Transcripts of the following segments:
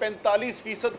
45%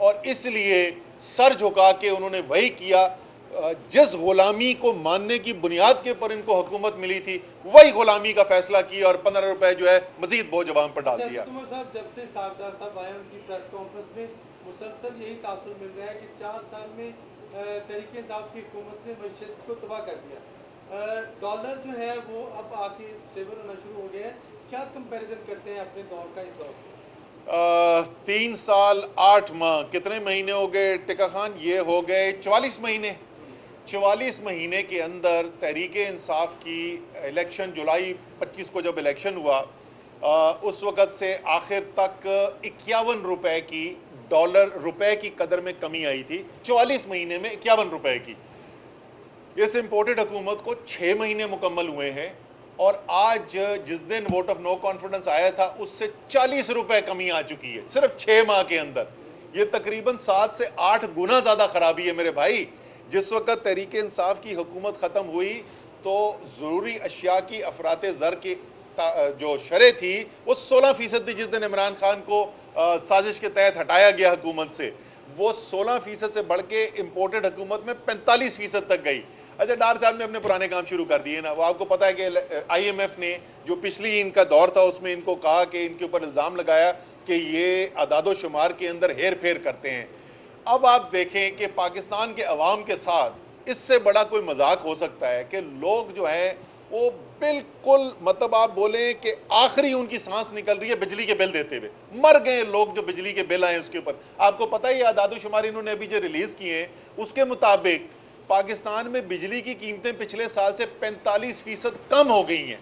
اور اس لیے سر جھکا کے انہوں نے وہی کیا جس غلامی کو ماننے کی بنیاد کے پر ان کو حکومت ملی تھی، وہی غلامی کا فیصلہ کیا اور 15 روپے جو ہے مزید بوجھ عوام پر ڈال دیا۔ صاحب جب سے اسحاق صاحب آئے ان کی پریس کانفرنس میں مسلسل یہی تاثر مل رہا ہے کہ 4 سال میں تحریک انصاف کی حکومت نے معیشت کو تباہ کر دیا، ڈالر جو ہے وہ اب آ کے اسٹیبل ہونا شروع ہو گیا ہے، کیا کمپیریزن کرتے ہیں اپنے دور کا اس دور سے؟ 3 سال 8 ماہ کتنے مہینے ہو گئے ٹکا خان؟ یہ ہو گئے 44 مہینے۔ 44 مہینے کے اندر تحریک انصاف کی الیکشن جولائی 25 کو جب الیکشن ہوا، اس وقت سے آخر تک 51 روپے کی ڈالر روپے کی قدر میں کمی آئی تھی۔ 44 مہینے میں 51 روپے کی۔ اس امپورٹڈ حکومت کو 6 مہینے مکمل ہوئے ہیں اور آج جس دن ووٹ آف نو کانفیڈنس آیا تھا اس سے 40 روپے کمی آ چکی ہے صرف 6 ماہ کے اندر۔ یہ تقریباً 7 سے 8 گنا زیادہ خرابی ہے میرے بھائی۔ جس وقت تحریک انصاف کی حکومت ختم ہوئی تو ضروری اشیاء کی افراط زر کی جو شرح تھی وہ 16% تھی جس دن عمران خان کو سازش کے تحت ہٹایا گیا حکومت سے، وہ 16% سے بڑھ کے امپورٹڈ حکومت میں 45% تک گئی۔ اچھا ڈار صاحب نے اپنے پرانے کام شروع کر دیے نا، وہ آپ کو پتا ہے کہ آئی ایم ایف نے جو پچھلی ان کا دور تھا اس میں ان کو کہا کہ ان کے اوپر الزام لگایا کہ یہ اعداد و شمار کے اندر ہیر پھیر کرتے ہیں۔ اب آپ دیکھیں کہ پاکستان کے عوام کے ساتھ اس سے بڑا کوئی مذاق ہو سکتا ہے کہ لوگ جو ہیں وہ بالکل مطلب آپ بولیں کہ آخری ان کی سانس نکل رہی ہے بجلی کے بل دیتے ہوئے، مر گئے لوگ جو بجلی کے بل آئے اس کے اوپر۔ آپ کو پتہ ہے یہ اعداد و شمار انہوں نے ابھی جو ریلیز کیے ہیں اس کے مطابق پاکستان میں بجلی کی قیمتیں پچھلے سال سے 45% کم ہو گئی ہیں۔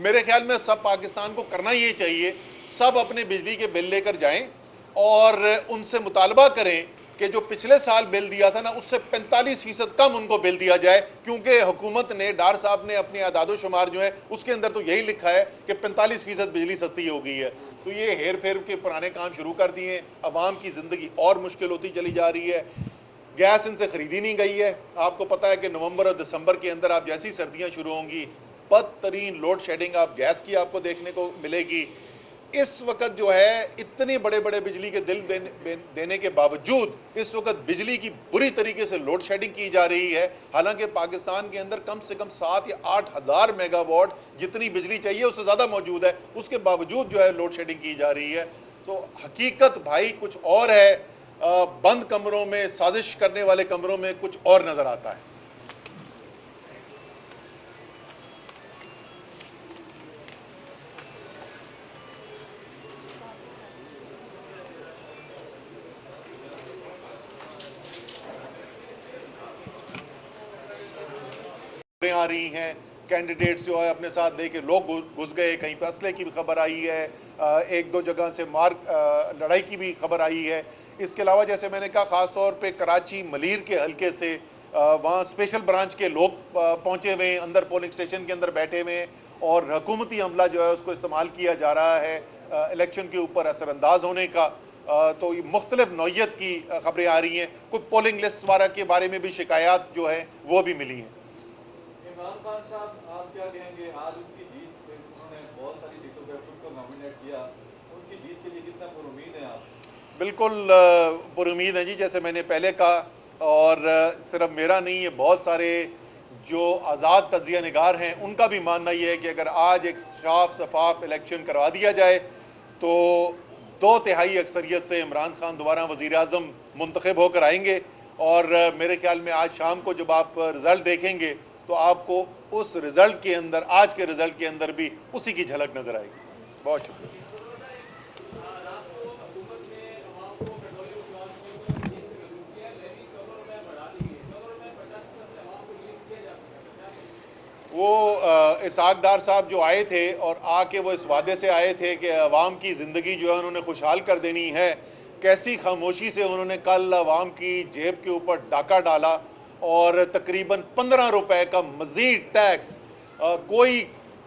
میرے خیال میں سب پاکستان کو کرنا یہ چاہیے، سب اپنے بجلی کے بل لے کر جائیں اور ان سے مطالبہ کریں کہ جو پچھلے سال بل دیا تھا نا اس سے 45% کم ان کو بل دیا جائے، کیونکہ حکومت نے ڈار صاحب نے اپنے اعداد و شمار جو ہے اس کے اندر تو یہی لکھا ہے کہ 45% بجلی سستی ہو گئی ہے۔ تو یہ ہیر پھیر کے پرانے کام شروع کر دیے، عوام کی زندگی اور مشکل ہوتی چلی جا رہی ہے۔ گیس ان سے خریدی نہیں گئی ہے۔ آپ کو پتا ہے کہ نومبر اور دسمبر کے اندر آپ جیسی سردیاں شروع ہوں گی بدترین لوڈ شیڈنگ آپ گیس کی آپ کو دیکھنے کو ملے گی۔ اس وقت جو ہے اتنے بڑے بڑے بجلی کے بل دینے کے باوجود اس وقت بجلی کی بری طریقے سے لوڈ شیڈنگ کی جا رہی ہے، حالانکہ پاکستان کے اندر کم سے کم 7 یا 8 ہزار میگا واٹ جتنی بجلی چاہیے اس سے زیادہ موجود ہے، اس کے باوجود جو ہے لوڈ شیڈنگ کی جا رہی ہے۔ تو حقیقت بھائی کچھ اور ہے، بند کمروں میں سازش کرنے والے کمروں میں کچھ اور نظر آتا ہے۔ آ رہی ہیں کینڈیڈیٹس جو ہے اپنے ساتھ دے کے لوگ گھس گئے، کہیں پہ اسلحے کی بھی خبر آئی ہے، 1-2 جگہ سے لڑائی کی بھی خبر آئی ہے۔ اس کے علاوہ جیسے میں نے کہا خاص طور پہ کراچی ملیر کے حلقے سے وہاں اسپیشل برانچ کے لوگ پہنچے ہوئے ہیں، اندر پولنگ سٹیشن کے اندر بیٹھے ہوئے ہیں اور حکومتی عملہ جو ہے اس کو استعمال کیا جا رہا ہے الیکشن کے اوپر اثر انداز ہونے کا۔ تو یہ مختلف نوعیت کی خبریں آ رہی ہیں، کچھ پولنگ لسٹ وغیرہ کے بارے میں بھی شکایات جو ہیں وہ بھی ملی ہیں۔ عمران خان صاحب آپ کیا کہیں گے، آج ان کی جیت انہوں نے بہت ساری سیٹوں پہ خود کو نامینیٹ کیا، ان کی جیت کے لیے کتنا پر امید ہیں آپ؟ بالکل پر امید ہیں جی، جیسے میں نے پہلے کہا، اور صرف میرا نہیں ہے، بہت سارے جو آزاد تجزیہ نگار ہیں ان کا بھی ماننا یہ ہے کہ اگر آج ایک صاف شفاف الیکشن کروا دیا جائے تو 2/3 اکثریت سے عمران خان دوبارہ وزیر اعظم منتخب ہو کر آئیں گے، اور میرے خیال میں آج شام کو جب آپ رزلٹ دیکھیں گے تو آپ کو اس رزلٹ کے اندر، آج کے رزلٹ کے اندر بھی اسی کی جھلک نظر آئے گی۔ بہت شکریہ۔ وہ اسحاق ڈار صاحب جو آئے تھے اور آ کے وہ اس وعدے سے آئے تھے کہ عوام کی زندگی جو ہے انہوں نے خوشحال کر دینی ہے، کیسی خاموشی سے انہوں نے کل عوام کی جیب کے اوپر ڈاکہ ڈالا اور تقریباً 15 روپے کا مزید ٹیکس، کوئی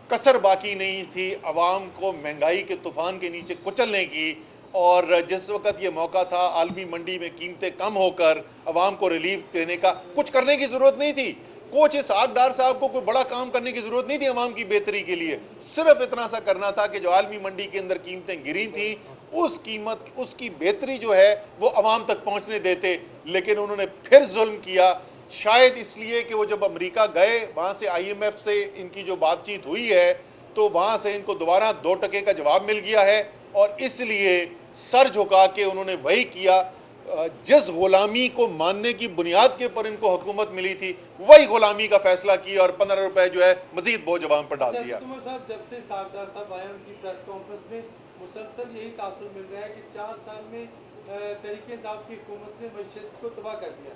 کسر باقی نہیں تھی عوام کو مہنگائی کے طوفان کے نیچے کچلنے کی۔ اور جس وقت یہ موقع تھا عالمی منڈی میں قیمتیں کم ہو کر عوام کو ریلیف دینے کا، کچھ کرنے کی ضرورت نہیں تھی۔ کوچ اسحاق ڈار صاحب کو کوئی بڑا کام کرنے کی ضرورت نہیں تھی عوام کی بہتری کے لیے، صرف اتنا سا کرنا تھا کہ جو عالمی منڈی کے اندر قیمتیں گری تھیں اس قیمت اس کی بہتری جو ہے وہ عوام تک پہنچنے دیتے، لیکن انہوں نے پھر ظلم کیا، شاید اس لیے کہ وہ جب امریکہ گئے وہاں سے آئی ایم ایف سے ان کی جو بات چیت ہوئی ہے تو وہاں سے ان کو دوبارہ 2% کا جواب مل گیا ہے، اور اس لیے سر جھکا کے انہوں نے وہی کیا جس غلامی کو ماننے کی بنیاد کے پر ان کو حکومت ملی تھی، وہی غلامی کا فیصلہ کیا اور 15 روپے جو ہے مزید بوجھ عوام پر ڈال دیا۔ عمر صاحب، جب سے ساغر صاحب آئے ان کی پریس کانفرنس میں مسلسل یہی تاثر مل رہا ہے کہ 4 سال میں تحریک انصاف کی حکومت نے معیشت کو تباہ کر دیا،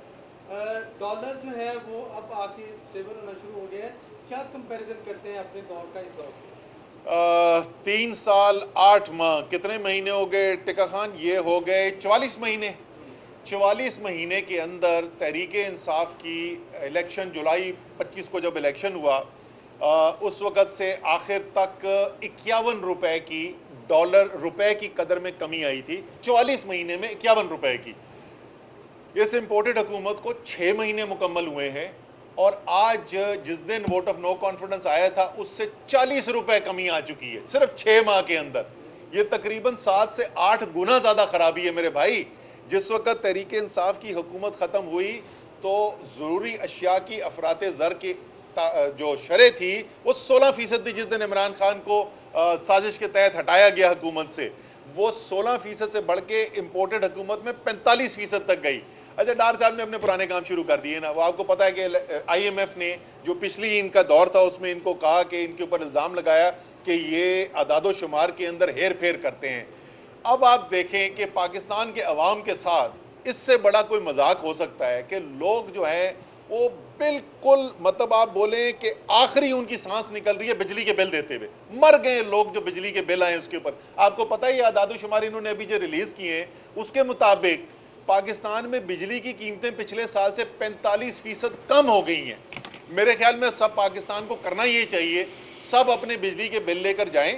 ڈالر جو ہے وہ اب آ کے اسٹیبل ہونا شروع ہو گیا ہے، کیا کمپیریزن کرتے ہیں اپنے دور کا اس دور سے؟ 3 سال 8 ماہ کتنے مہینے ہو گئے ٹکا خان؟ یہ ہو گئے 44 مہینے۔ 44 مہینے کے اندر تحریک انصاف کی الیکشن جولائی 25 کو جب الیکشن ہوا اس وقت سے آخر تک 51 روپے کی ڈالر روپے کی قدر میں کمی آئی تھی، 44 مہینے میں 51 روپے کی۔ اس امپورٹڈ حکومت کو 6 مہینے مکمل ہوئے ہیں، اور آج جس دن ووٹ آف نو کانفیڈنس آیا تھا اس سے 40 روپے کمی آ چکی ہے صرف 6 ماہ کے اندر۔ یہ تقریباً 7 سے 8 گنا زیادہ خرابی ہے میرے بھائی۔ جس وقت تحریک انصاف کی حکومت ختم ہوئی تو ضروری اشیاء کی افراط زر کی جو شرح تھی وہ 16% تھی، جس دن عمران خان کو سازش کے تحت ہٹایا گیا حکومت سے، وہ 16% سے بڑھ کے امپورٹڈ حکومت میں 45% تک گئی۔ اچھا، ڈار صاحب نے اپنے پرانے کام شروع کر دیے نا، وہ آپ کو پتا ہے کہ آئی ایم ایف نے جو پچھلی ان کا دور تھا اس میں ان کو کہا کہ ان کے اوپر الزام لگایا کہ یہ اعداد و شمار کے اندر ہیر پھیر کرتے ہیں۔ اب آپ دیکھیں کہ پاکستان کے عوام کے ساتھ اس سے بڑا کوئی مذاق ہو سکتا ہے کہ لوگ جو ہیں وہ بالکل مطلب آپ بولیں کہ آخری ان کی سانس نکل رہی ہے بجلی کے بل دیتے ہوئے، مر گئے لوگ جو بجلی کے بل آئے اس کے اوپر۔ آپ کو پتا ہے یہ اعداد و شمار انہوں نے ابھی جو ریلیز کیے ہیں اس کے مطابق پاکستان میں بجلی کی قیمتیں پچھلے سال سے 45% کم ہو گئی ہیں۔ میرے خیال میں سب پاکستان کو کرنا یہ چاہیے، سب اپنے بجلی کے بل لے کر جائیں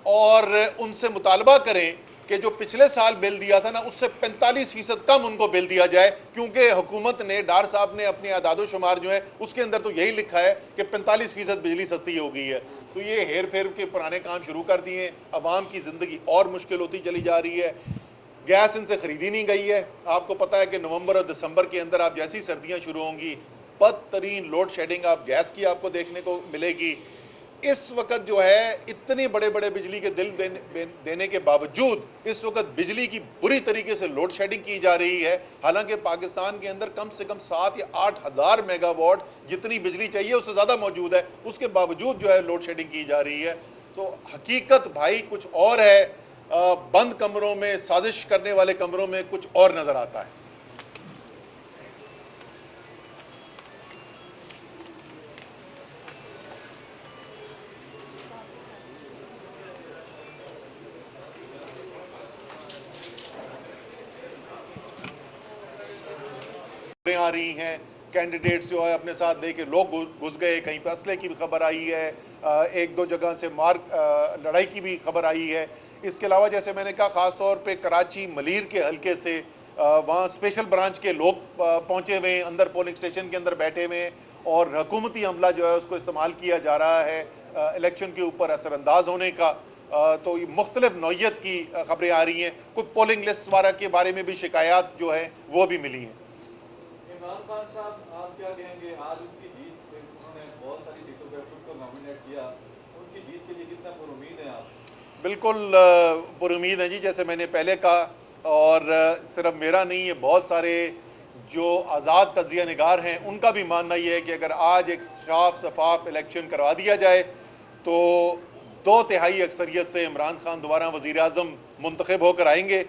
اور ان سے مطالبہ کریں کہ جو پچھلے سال بل دیا تھا نا اس سے 45% کم ان کو بل دیا جائے، کیونکہ حکومت نے ڈار صاحب نے اپنے اعداد و شمار جو ہے اس کے اندر تو یہی لکھا ہے کہ 45% بجلی سستی ہو گئی ہے۔ تو یہ ہیر پھیر کے پرانے کام شروع کر دیے ہیں، عوام کی زندگی اور مشکل ہوتی چلی جا رہی ہے۔ گیس ان سے خریدی نہیں گئی ہے، آپ کو پتا ہے کہ نومبر اور دسمبر کے اندر آپ جیسی سردیاں شروع ہوں گی بدترین لوڈ شیڈنگ آپ گیس کی آپ کو دیکھنے کو ملے گی۔ اس وقت جو ہے اتنے بڑے بڑے بجلی کے بل دینے کے باوجود اس وقت بجلی کی بری طریقے سے لوڈ شیڈنگ کی جا رہی ہے، حالانکہ پاکستان کے اندر کم سے کم 7 یا 8 ہزار میگا واٹ جتنی بجلی چاہیے اس سے زیادہ موجود ہے، اس کے باوجود جو ہے لوڈ شیڈنگ کی جا رہی ہے۔ تو حقیقت بھائی کچھ اور ہے، بند کمروں میں سازش کرنے والے کمروں میں کچھ اور نظر آتا ہے۔ آ رہی ہیں کینڈیڈیٹس جو ہے اپنے ساتھ دے کے لوگ گھس گئے، کہیں پہ اسلحے کی بھی خبر آئی ہے، 1-2 جگہ سے لڑائی کی بھی خبر آئی ہے۔ اس کے علاوہ جیسے میں نے کہا خاص طور پہ کراچی ملیر کے حلقے سے وہاں اسپیشل برانچ کے لوگ پہنچے ہوئے ہیں، اندر پولنگ سٹیشن کے اندر بیٹھے ہوئے ہیں، اور حکومتی عملہ جو ہے اس کو استعمال کیا جا رہا ہے الیکشن کے اوپر اثر انداز ہونے کا۔ تو یہ مختلف نوعیت کی خبریں آ رہی ہیں، کچھ پولنگ لسٹ وغیرہ کے بارے میں بھی شکایات جو ہیں وہ بھی ملی ہیں۔ عمران خان صاحب، آپ کیا کہیں گے آج ان کی جیت، انہوں نے بہت ساری سیٹوں پہ خود کو نامینیٹ کیا، ان کی جیت کے لیے کتنا پر امید ہیں آپ؟ بالکل پر امید ہیں جی، جیسے میں نے پہلے کہا، اور صرف میرا نہیں ہے، بہت سارے جو آزاد تجزیہ نگار ہیں ان کا بھی ماننا یہ ہے کہ اگر آج ایک صاف شفاف الیکشن کروا دیا جائے تو 2/3 اکثریت سے عمران خان دوبارہ وزیر اعظم منتخب ہو کر آئیں گے،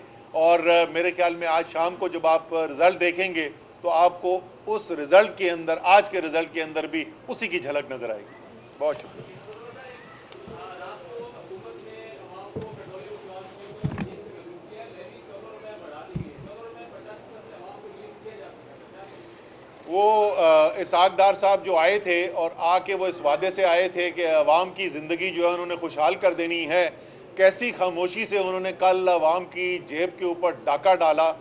اور میرے خیال میں آج شام کو جب آپ رزلٹ دیکھیں گے تو آپ کو اس رزلٹ کے اندر، آج کے رزلٹ کے اندر بھی اسی کی جھلک نظر آئے گی۔ بہت شکریہ۔ وہ اسحاق ڈار صاحب جو آئے تھے اور آ کے وہ اس وعدے سے آئے تھے کہ عوام کی زندگی جو ہے انہوں نے خوشحال کر دینی ہے، کیسی خاموشی سے انہوں نے کل عوام کی جیب کے اوپر ڈاکہ ڈالا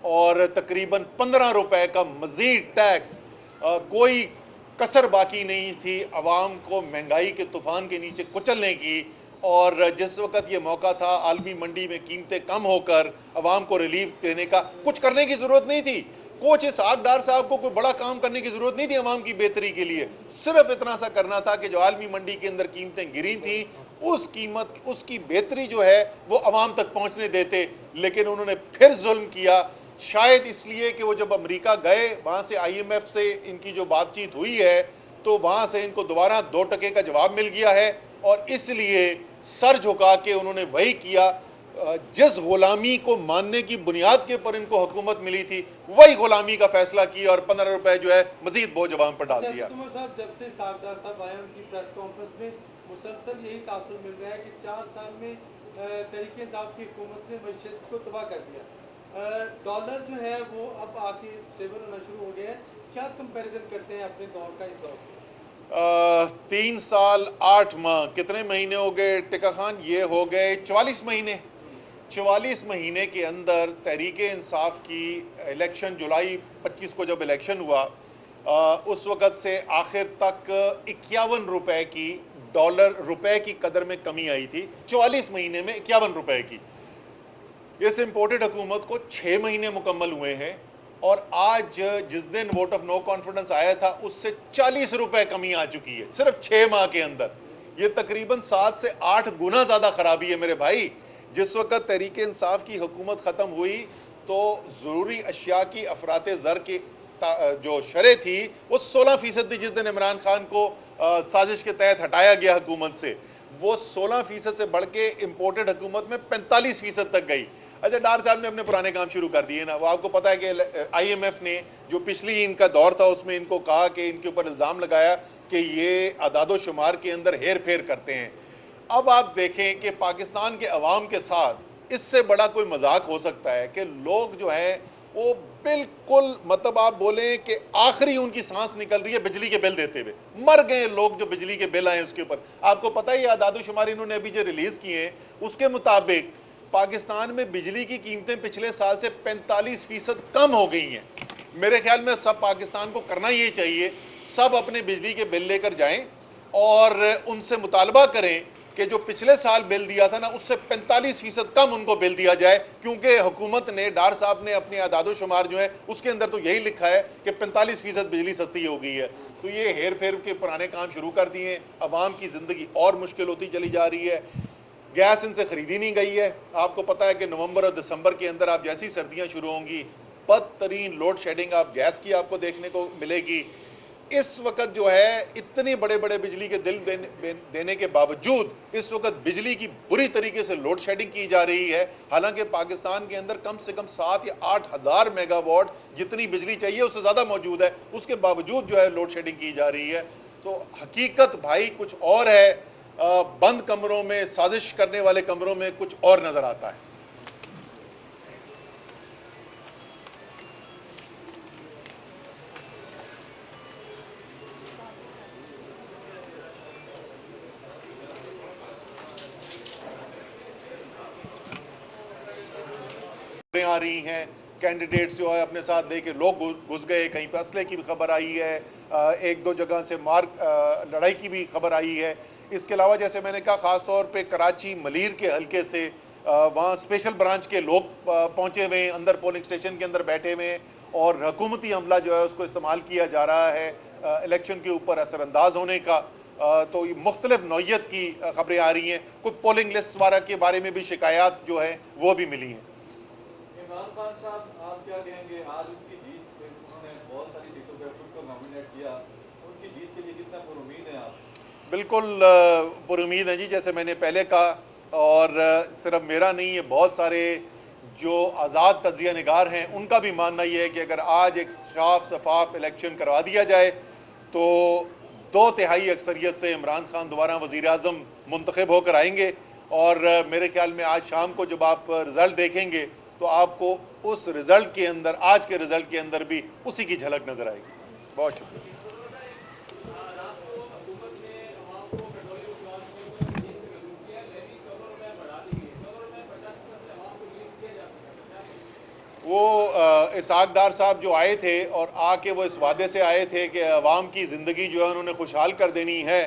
اور تقریباً 15 روپے کا مزید ٹیکس، کوئی کسر باقی نہیں تھی عوام کو مہنگائی کے طوفان کے نیچے کچلنے کی، اور جس وقت یہ موقع تھا عالمی منڈی میں قیمتیں کم ہو کر عوام کو ریلیف دینے کا، کچھ کرنے کی ضرورت نہیں تھی۔ کوچ اسحاق ڈار صاحب کو کوئی بڑا کام کرنے کی ضرورت نہیں تھی عوام کی بہتری کے لیے، صرف اتنا سا کرنا تھا کہ جو عالمی منڈی کے اندر قیمتیں گری تھیں اس کی بہتری جو ہے وہ عوام تک پہنچنے دیتے، لیکن انہوں نے پھر ظلم کیا، شاید اس لیے کہ وہ جب امریکہ گئے وہاں سے آئی ایم ایف سے ان کی جو بات چیت ہوئی ہے تو وہاں سے ان کو دوبارہ 2 ٹکے کا جواب مل گیا ہے، اور اس لیے سر جھکا کے انہوں نے وہی کیا جس غلامی کو ماننے کی بنیاد کے پر ان کو حکومت ملی تھی، وہی غلامی کا فیصلہ کیا اور 15 روپے جو ہے مزید بوجھ عوام پر ڈال دیا۔ عمر صاحب، جب سے اسحاق ڈار صاحب آئے ان کی پریس کانفرنس میں مسلسل یہی تاثر مل رہا ہے کہ 4 سال میں تحریک انصاف کی حکومت نے معیشت کو تباہ کر دیا، ڈالر جو ہے وہ اب آ کے اسٹیبل ہونا شروع ہو گیا ہے، کیا کمپیریزن کرتے ہیں اپنے دور کا اس دور سے؟ 3 سال 8 ماہ کتنے مہینے ہو گئے ٹکا خان؟ یہ ہو گئے 44 مہینے۔ 44 مہینے کے اندر تحریک انصاف کی الیکشن جولائی 25 کو جب الیکشن ہوا اس وقت سے آخر تک 51 روپے کی ڈالر روپے کی قدر میں کمی آئی تھی، 44 مہینے میں 51 روپے کی۔ اس امپورٹڈ حکومت کو 6 مہینے مکمل ہوئے ہیں، اور آج جس دن ووٹ آف نو کانفیڈنس آیا تھا اس سے 40 روپے کمی آ چکی ہے صرف 6 ماہ کے اندر۔ یہ تقریباً 7 سے 8 گنا زیادہ خرابی ہے میرے بھائی۔ جس وقت تحریک انصاف کی حکومت ختم ہوئی تو ضروری اشیاء کی افراط زر کی جو شرح تھی وہ 16% تھی، جس دن عمران خان کو سازش کے تحت ہٹایا گیا حکومت سے، وہ 16% سے بڑھ کے امپورٹڈ حکومت میں 45% تک گئی۔ اچھا، ڈار صاحب نے اپنے پرانے کام شروع کر دیے نا، وہ آپ کو پتا ہے کہ آئی ایم ایف نے جو پچھلی ان کا دور تھا اس میں ان کو کہا کہ ان کے اوپر الزام لگایا کہ یہ اعداد و شمار کے اندر ہیر پھیر کرتے ہیں۔ اب آپ دیکھیں کہ پاکستان کے عوام کے ساتھ اس سے بڑا کوئی مذاق ہو سکتا ہے کہ لوگ جو ہیں وہ بالکل مطلب آپ بولیں کہ آخری ان کی سانس نکل رہی ہے بجلی کے بل دیتے ہوئے، مر گئے لوگ جو بجلی کے بل آئے اس کے اوپر۔ آپ کو پتا ہے یہ اعداد و شمار انہوں نے ابھی جو ریلیز کیے ہیں اس کے مطابق پاکستان میں بجلی کی قیمتیں پچھلے سال سے 45% کم ہو گئی ہیں۔ میرے خیال میں سب پاکستان کو کرنا یہ چاہیے، سب اپنے بجلی کے بل لے کر جائیں اور ان سے مطالبہ کریں کہ جو پچھلے سال بل دیا تھا نا اس سے 45% کم ان کو بل دیا جائے، کیونکہ حکومت نے ڈار صاحب نے اپنے اعداد و شمار جو ہے اس کے اندر تو یہی لکھا ہے کہ 45% بجلی سستی ہو گئی ہے۔ تو یہ ہیر پھیر کے پرانے کام شروع کر دیے ہیں، عوام کی زندگی اور مشکل ہوتی چلی جا رہی ہے۔ گیس ان سے خریدی نہیں گئی ہے، آپ کو پتا ہے کہ نومبر اور دسمبر کے اندر آپ جیسی سردیاں شروع ہوں گی بدترین لوڈ شیڈنگ آپ گیس کی آپ کو دیکھنے کو ملے گی۔ اس وقت جو ہے اتنے بڑے بڑے بجلی کے بل دینے کے باوجود اس وقت بجلی کی بری طریقے سے لوڈ شیڈنگ کی جا رہی ہے، حالانکہ پاکستان کے اندر کم سے کم 7 یا 8 ہزار میگا واٹ جتنی بجلی چاہیے اس سے زیادہ موجود ہے، اس کے باوجود جو ہے لوڈ شیڈنگ کی جا رہی ہے۔ تو حقیقت بھائی کچھ اور ہے، بند کمروں میں سازش کرنے والے کمروں میں کچھ اور نظر آتا ہے۔ آ رہی ہیں کینڈیڈیٹس جو ہے اپنے ساتھ دے کے لوگ گھس گئے، کہیں پہ اسلحے کی بھی خبر آئی ہے، 1-2 جگہ سے لڑائی کی بھی خبر آئی ہے۔ اس کے علاوہ جیسے میں نے کہا خاص طور پہ کراچی ملیر کے حلقے سے وہاں اسپیشل برانچ کے لوگ پہنچے ہوئے ہیں، اندر پولنگ سٹیشن کے اندر بیٹھے ہوئے ہیں، اور حکومتی عملہ جو ہے اس کو استعمال کیا جا رہا ہے الیکشن کے اوپر اثر انداز ہونے کا۔ تو یہ مختلف نوعیت کی خبریں آ رہی ہیں، کچھ پولنگ لسٹ وغیرہ کے بارے میں بھی شکایات جو ہیں وہ بھی ملی ہیں۔ عمران خان صاحب، آپ کیا کہیں گے آج ان کی جیت، انہوں نے بہت ساری سیٹوں پہ خود کو نامینیٹ کیا، ان کی جیت کے لیے کتنا پر امید ہیں آپ؟ بالکل پر امید ہیں جی، جیسے میں نے پہلے کہا، اور صرف میرا نہیں ہے، بہت سارے جو آزاد تجزیہ نگار ہیں ان کا بھی ماننا یہ ہے کہ اگر آج ایک صاف شفاف الیکشن کروا دیا جائے تو 2/3 اکثریت سے عمران خان دوبارہ وزیر اعظم منتخب ہو کر آئیں گے، اور میرے خیال میں آج شام کو جب آپ رزلٹ دیکھیں گے تو آپ کو اس رزلٹ کے اندر، آج کے رزلٹ کے اندر بھی اسی کی جھلک نظر آئے گی۔ بہت شکریہ۔ وہ اسحاق ڈار صاحب جو آئے تھے اور آ کے وہ اس وعدے سے آئے تھے کہ عوام کی زندگی جو ہے انہوں نے خوشحال کر دینی ہے،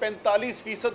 45%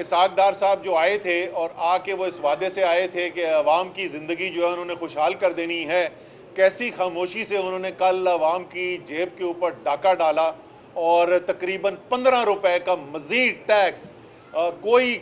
اسحاق ڈار صاحب جو آئے تھے اور آ کے وہ اس وعدے سے آئے تھے کہ عوام کی زندگی جو ہے انہوں نے خوشحال کر دینی ہے، کیسی خاموشی سے انہوں نے کل عوام کی جیب کے اوپر ڈاکہ ڈالا اور تقریباً 15 روپے کا مزید ٹیکس، کوئی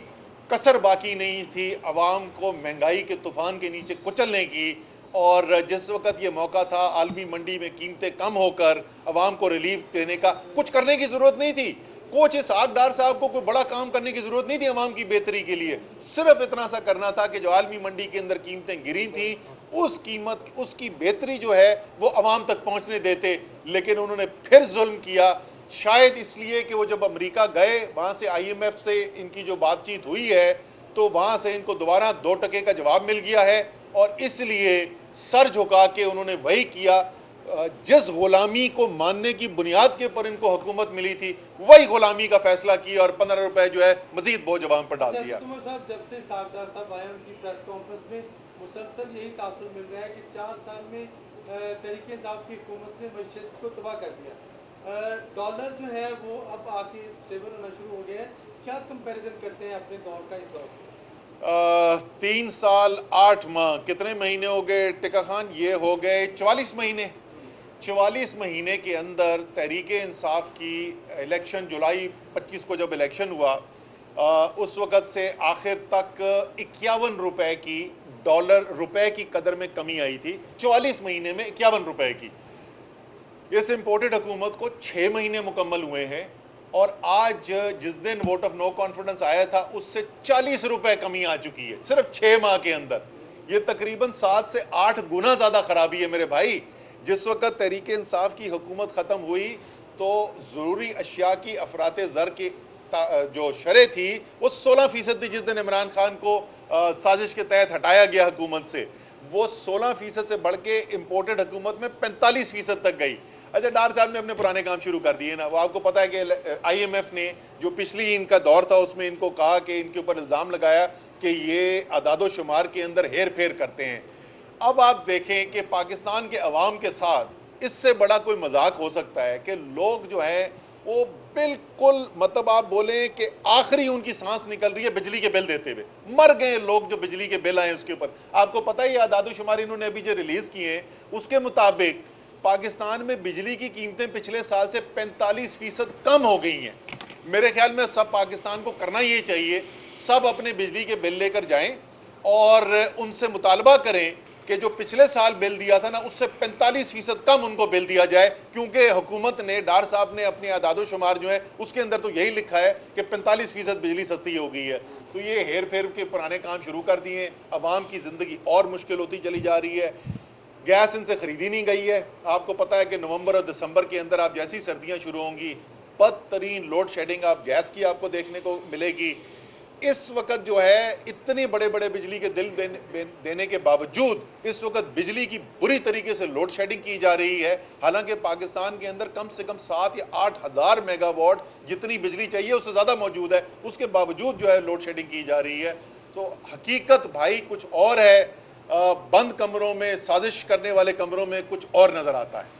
کسر باقی نہیں تھی عوام کو مہنگائی کے طوفان کے نیچے کچلنے کی۔ اور جس وقت یہ موقع تھا عالمی منڈی میں قیمتیں کم ہو کر عوام کو ریلیف دینے کا، کچھ کرنے کی ضرورت نہیں تھی۔ کوچ اسحاق ڈار صاحب کو کوئی بڑا کام کرنے کی ضرورت نہیں تھی عوام کی بہتری کے لیے، صرف اتنا سا کرنا تھا کہ جو عالمی منڈی کے اندر قیمتیں گری تھیں اس کی بہتری جو ہے وہ عوام تک پہنچنے دیتے، لیکن انہوں نے پھر ظلم کیا، شاید اس لیے کہ وہ جب امریکہ گئے وہاں سے IMF سے ان کی جو بات چیت ہوئی ہے تو وہاں سے ان کو دوبارہ 2 ٹکے کا جواب مل گیا ہے، اور اس لیے سر جھکا کے انہوں نے وہی کیا جس غلامی کو ماننے کی بنیاد کے پر ان کو حکومت ملی تھی، وہی غلامی کا فیصلہ کیا اور 15 روپے جو ہے مزید بوجھ عوام پر ڈال دیا۔ صاحب جب سے اسحاق ڈار صاحب آئے ان کی پریس کانفرنس میں مسلسل یہی تاثر مل رہا ہے کہ 4 سال میں تحریک انصاف کی حکومت نے معیشت کو تباہ کر دیا، ڈالر جو ہے وہ اب آ کے اسٹیبل ہونا شروع ہو گیا ہے، کیا کمپیریزن کرتے ہیں اپنے دور کا اس دور میں؟ 3 سال 8 ماہ کتنے مہینے ہو گئے ٹکا خان؟ یہ ہو گئے 44 مہینے۔ 44 مہینے کے اندر تحریک انصاف کی الیکشن جولائی 25 کو جب الیکشن ہوا اس وقت سے آخر تک 51 روپے کی ڈالر روپے کی قدر میں کمی آئی تھی، 44 مہینے میں 51 روپے کی۔ اس امپورٹڈ حکومت کو 6 مہینے مکمل ہوئے ہیں اور آج جس دن ووٹ آف نو کانفیڈنس آیا تھا اس سے 40 روپے کمی آ چکی ہے صرف 6 ماہ کے اندر۔ یہ تقریباً 7 سے 8 گنا زیادہ خرابی ہے میرے بھائی۔ جس وقت تحریک انصاف کی حکومت ختم ہوئی تو ضروری اشیاء کی افراط زر کی جو شرح تھی وہ 16% تھی، جس دن عمران خان کو سازش کے تحت ہٹایا گیا حکومت سے، وہ 16% سے بڑھ کے امپورٹڈ حکومت میں 45% تک گئی۔ اچھا ڈار صاحب نے اپنے پرانے کام شروع کر دیے نا، وہ آپ کو پتا ہے کہ IMF نے جو پچھلی ان کا دور تھا اس میں ان کو کہا کہ ان کے اوپر الزام لگایا کہ یہ اعداد و شمار کے اندر ہیر پھیر کرتے ہیں۔ اب آپ دیکھیں کہ پاکستان کے عوام کے ساتھ اس سے بڑا کوئی مذاق ہو سکتا ہے کہ لوگ جو ہیں وہ بالکل مطلب آپ بولیں کہ آخری ان کی سانس نکل رہی ہے بجلی کے بل دیتے ہوئے، مر گئے لوگ جو بجلی کے بل آئے اس کے اوپر۔ آپ کو پتا ہے یہ اعداد و شمار انہوں نے ابھی جو ریلیز کیے ہیں اس کے مطابق پاکستان میں بجلی کی قیمتیں پچھلے سال سے 45% کم ہو گئی ہیں۔ میرے خیال میں سب پاکستان کو کرنا یہ چاہیے، سب اپنے بجلی کے بل لے کر جائیں اور ان سے مطالبہ کریں کہ جو پچھلے سال بل دیا تھا نا اس سے 45% کم ان کو بل دیا جائے، کیونکہ حکومت نے ڈار صاحب نے اپنے اعداد و شمار جو ہے اس کے اندر تو یہی لکھا ہے کہ 45% بجلی سستی ہو گئی ہے۔ تو یہ ہیر پھیر کے پرانے کام شروع کر دیے ہیں، عوام کی زندگی اور مشکل ہوتی چلی جا رہی ہے۔ گیس ان سے خریدی نہیں گئی ہے، آپ کو پتا ہے کہ نومبر اور دسمبر کے اندر آپ جیسی سردیاں شروع ہوں گی بدترین لوڈ شیڈنگ آپ گیس کی آپ کو دیکھنے کو ملے گی۔ اس وقت جو ہے اتنے بڑے بڑے بجلی کے بل دینے کے باوجود اس وقت بجلی کی بری طریقے سے لوڈ شیڈنگ کی جا رہی ہے، حالانکہ پاکستان کے اندر کم سے کم 7 یا 8 ہزار میگا واٹ جتنی بجلی چاہیے اس سے زیادہ موجود ہے، اس کے باوجود جو ہے لوڈ شیڈنگ کی جا رہی ہے۔ تو حقیقت بھائی کچھ اور ہے، بند کمروں میں سازش کرنے والے کمروں میں کچھ اور نظر آتا ہے۔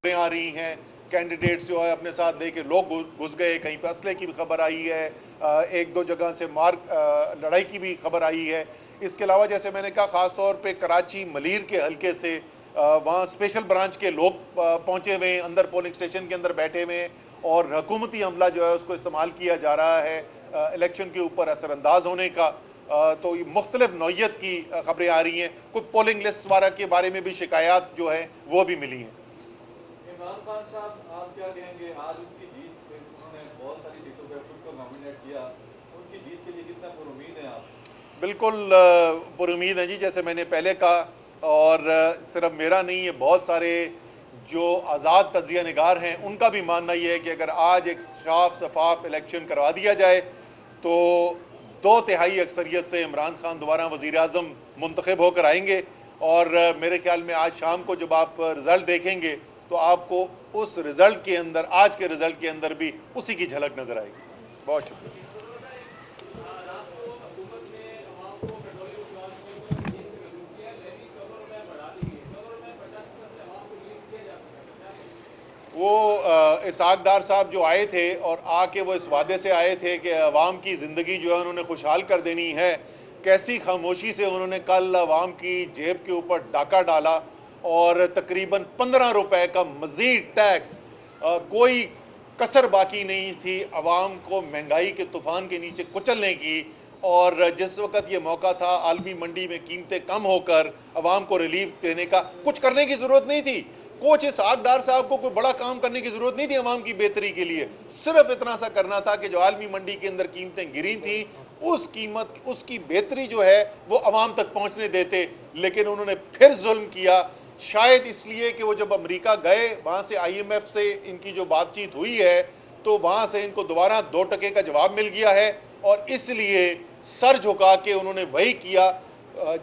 آ رہی ہیں کینڈیڈیٹس جو ہے اپنے ساتھ دے کے لوگ گھس گئے، کہیں پہ اسلحے کی بھی خبر آئی ہے، 1-2 جگہ سے لڑائی کی بھی خبر آئی ہے۔ اس کے علاوہ جیسے میں نے کہا خاص طور پہ کراچی ملیر کے حلقے سے وہاں اسپیشل برانچ کے لوگ پہنچے ہوئے ہیں، اندر پولنگ سٹیشن کے اندر بیٹھے ہوئے ہیں اور حکومتی عملہ جو ہے اس کو استعمال کیا جا رہا ہے الیکشن کے اوپر اثر انداز ہونے کا۔ تو یہ مختلف نوعیت کی خبریں آ رہی ہیں، کچھ پولنگ لسٹ وغیرہ کے بارے میں بھی شکایات جو ہیں وہ بھی ملی ہیں۔ عمران خان صاحب آپ کیا کہیں گے، آج ان کی جیت انہوں نے بہت ساری سیٹوں پہ خود کو نامینیٹ کیا، ان کی جیت کے لیے کتنا پر امید ہیں آپ؟ بالکل پر امید ہیں جی، جیسے میں نے پہلے کہا، اور صرف میرا نہیں ہے، بہت سارے جو آزاد تجزیہ نگار ہیں ان کا بھی ماننا یہ ہے کہ اگر آج ایک صاف شفاف الیکشن کروا دیا جائے تو 2/3 اکثریت سے عمران خان دوبارہ وزیر اعظم منتخب ہو کر آئیں گے، اور میرے خیال میں آج شام کو جب آپ رزلٹ دیکھیں گے تو آپ کو اس رزلٹ کے اندر، آج کے رزلٹ کے اندر بھی اسی کی جھلک نظر آئے گی۔ بہت شکریہ۔ اسحاق ڈار صاحب جو آئے تھے اور آ کے وہ اس وعدے سے آئے تھے کہ عوام کی زندگی جو ہے انہوں نے خوشحال کر دینی ہے، کیسی خاموشی سے انہوں نے کل عوام کی جیب کے اوپر ڈاکہ ڈالا اور تقریباً 15 روپے کا مزید ٹیکس، کوئی کسر باقی نہیں تھی عوام کو مہنگائی کے طوفان کے نیچے کچلنے کی۔ اور جس وقت یہ موقع تھا عالمی منڈی میں قیمتیں کم ہو کر عوام کو ریلیف دینے کا، کچھ کرنے کی ضرورت نہیں تھی۔ کوچ اسحاق ڈار صاحب کو کوئی بڑا کام کرنے کی ضرورت نہیں تھی عوام کی بہتری کے لیے، صرف اتنا سا کرنا تھا کہ جو عالمی منڈی کے اندر قیمتیں گری تھیں اس کی بہتری جو ہے وہ عوام تک پہنچنے دیتے، لیکن انہوں نے پھر ظلم کیا، شاید اس لیے کہ وہ جب امریکہ گئے وہاں سے IMF سے ان کی جو بات چیت ہوئی ہے تو وہاں سے ان کو دوبارہ 2 ٹکے کا جواب مل گیا ہے، اور اس لیے سر جھکا کے انہوں نے وہی کیا